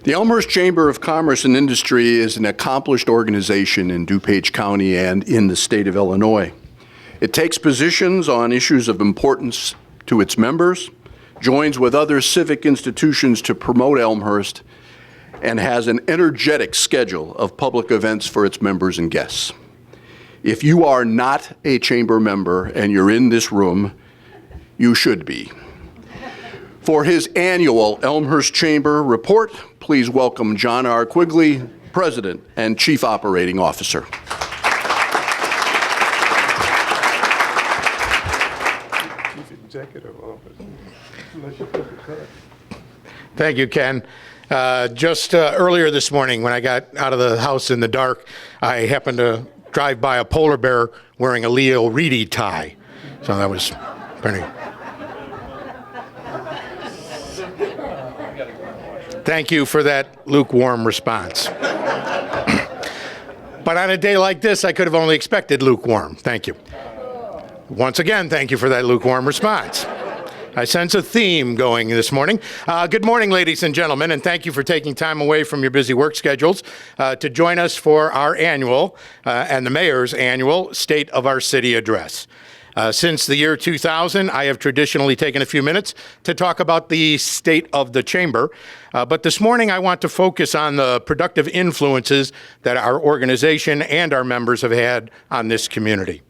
The Elmhurst Chamber of Commerce and Industry is an accomplished organization in DuPage County and in the state of Illinois. It takes positions on issues of importance to its members, joins with other civic institutions to promote Elmhurst, and has an energetic schedule of public events for its members and guests. If you are not a chamber member and you're in this room, you should be. For his annual Elmhurst Chamber report, please welcome John R. Quigley, President and Chief Operating Officer. Chief Executive Officer. Thank you, Ken. Just earlier this morning when I got out of the house in the dark, I happened to drive by a polar bear wearing a Leo Reedy tie. So that was pretty... Thank you for that lukewarm response. But on a day like this, I could have only expected lukewarm. Thank you. Once again, thank you for that lukewarm response. I sense a theme going this morning. Good morning, ladies and gentlemen, and thank you for taking time away from your busy work schedules to join us for our annual and the mayor's annual State of Our City address. Since the year 2000, I have traditionally taken a few minutes to talk about the state of the chamber. But this morning, I want to focus on the productive influences that our organization and our members have had on this community.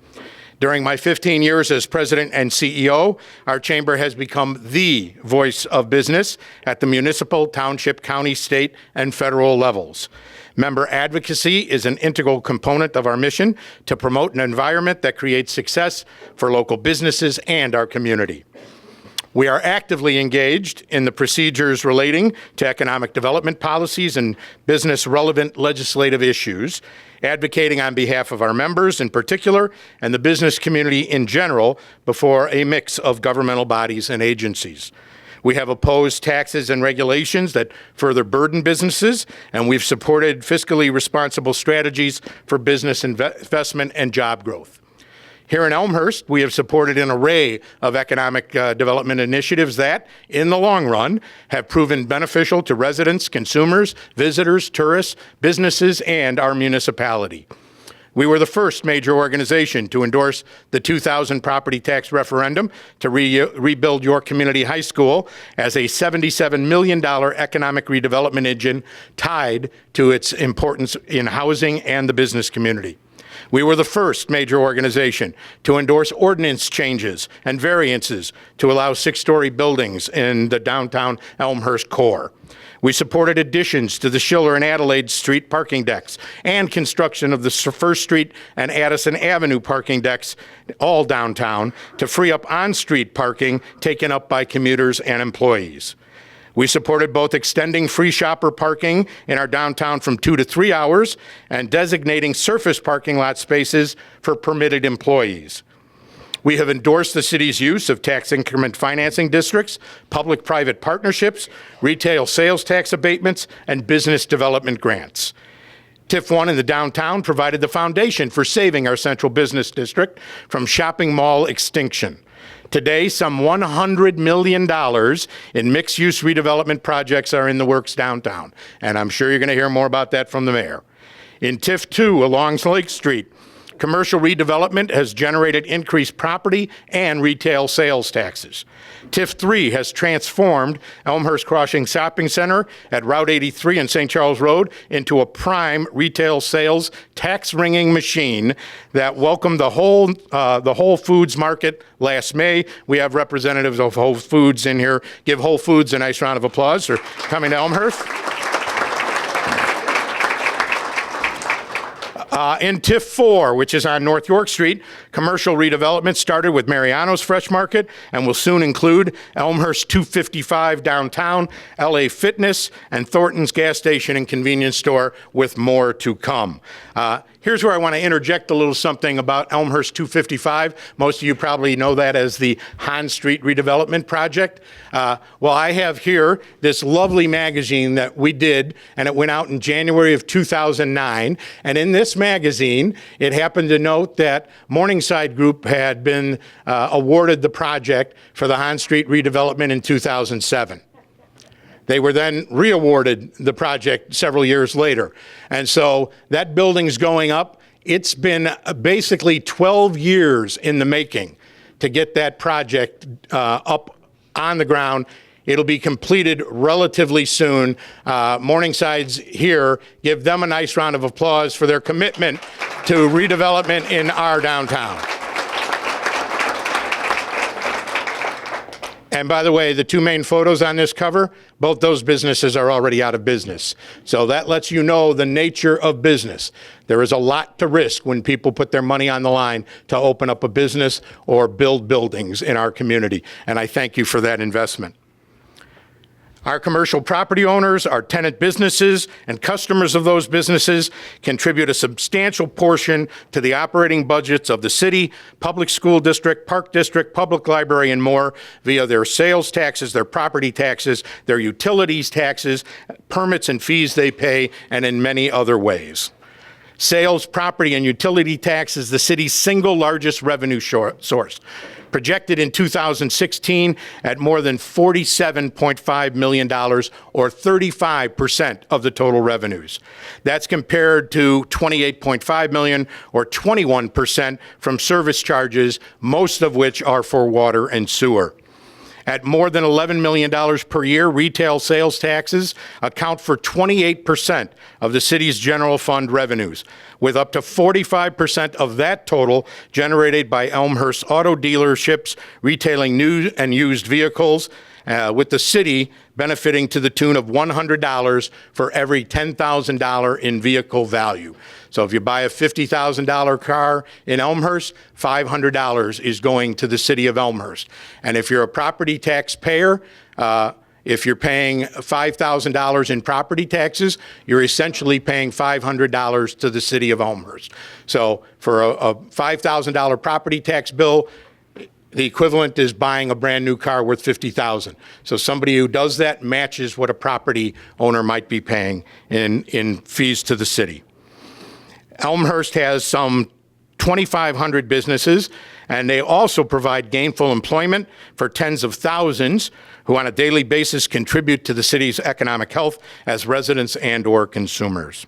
During my 15 years as president and CEO, our chamber has become the voice of business at the municipal, township, county, state, and federal levels. Member advocacy is an integral component of our mission to promote an environment that creates success for local businesses and our community. We are actively engaged in the procedures relating to economic development policies and business-relevant legislative issues, advocating on behalf of our members in particular and the business community in general before a mix of governmental bodies and agencies. We have opposed taxes and regulations that further burden businesses, and we've supported fiscally responsible strategies for business investment and job growth. Here in Elmhurst, we have supported an array of economic development initiatives that, in the long run, have proven beneficial to residents, consumers, visitors, tourists, businesses, and our municipality. We were the first major organization to endorse the 2000 property tax referendum to rebuild York Community High School as a $77 million economic redevelopment engine tied to its importance in housing and the business community. We were the first major organization to endorse ordinance changes and variances to allow 6-story buildings in the downtown Elmhurst core. We supported additions to the Schiller and Adelaide Street parking decks and construction of the First Street and Addison Avenue parking decks, all downtown, to free up on-street parking taken up by commuters and employees. We supported both extending free shopper parking in our downtown from 2 to 3 hours and designating surface parking lot spaces for permitted employees. We have endorsed the city's use of tax increment financing districts, public-private partnerships, retail sales tax abatements, and business development grants. TIF 1 in the downtown provided the foundation for saving our central business district from shopping mall extinction. Today, some $100 million in mixed-use redevelopment projects are in the works downtown, and I'm sure you're going to hear more about that from the mayor. In TIF 2 along Lake Street, commercial redevelopment has generated increased property and retail sales taxes. TIF 3 has transformed Elmhurst Crossing Shopping Center at Route 83 and St. Charles Road into a prime retail sales tax-ringing machine that welcomed the Whole Foods market last May. We have representatives of Whole Foods in here. Give Whole Foods a nice round of applause for coming to Elmhurst. In TIF 4, which is on North York Street, commercial redevelopment started with Mariano's Fresh Market and will soon include Elmhurst 255 downtown, LA Fitness, and Thornton's gas station and convenience store, with more to come. Here's where I want to interject a little something about Elmhurst 255. Most of you probably know that as the Hahn Street redevelopment project. Well, I have here this lovely magazine that we did, and it went out in January of 2009. And in this magazine, it happened to note that Morningside Group had been awarded the project for the Hahn Street redevelopment in 2007. They were then re-awarded the project several years later. And so that building's going up. It's been basically 12 years in the making to get that project up on the ground. It'll be completed relatively soon. Morningside's here. Give them a nice round of applause for their commitment to redevelopment in our downtown. And by the way, the two main photos on this cover, both those businesses are already out of business. So that lets you know the nature of business. There is a lot to risk when people put their money on the line to open up a business or build buildings in our community. And I thank you for that investment. Our commercial property owners, our tenant businesses, and customers of those businesses contribute a substantial portion to the operating budgets of the city, public school district, park district, public library, and more via their sales taxes, their property taxes, their utilities taxes, permits and fees they pay, and in many other ways. Sales, property, and utility tax is the city's single largest revenue source, projected in 2016 at more than $47.5 million, or 35% of the total revenues. That's compared to $28.5 million, or 21% from service charges, most of which are for water and sewer. At more than $11 million per year, retail sales taxes account for 28% of the city's general fund revenues, with up to 45% of that total generated by Elmhurst auto dealerships retailing new and used vehicles, with the city benefiting to the tune of $100 for every $10,000 in vehicle value. So if you buy a $50,000 car in Elmhurst, $500 is going to the city of Elmhurst. And if you're a property tax payer, if you're paying $5,000 in property taxes, you're essentially paying $500 to the city of Elmhurst. So for a $5,000 property tax bill, the equivalent is buying a brand new car worth $50,000. So somebody who does that matches what a property owner might be paying in fees to the city. Elmhurst has some 2,500 businesses, and they also provide gainful employment for tens of thousands who on a daily basis contribute to the city's economic health as residents and/or consumers.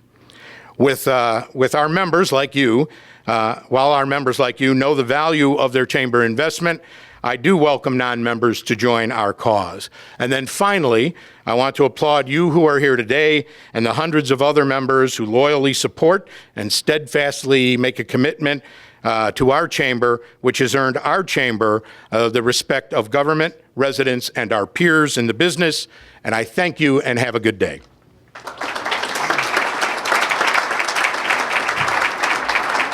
With our members like you, while our members like you know the value of their chamber investment, I do welcome non-members to join our cause. And then finally, I want to applaud you who are here today and the hundreds of other members who loyally support and steadfastly make a commitment to our chamber, which has earned our chamber the respect of government, residents, and our peers in the business. And I thank you and have a good day.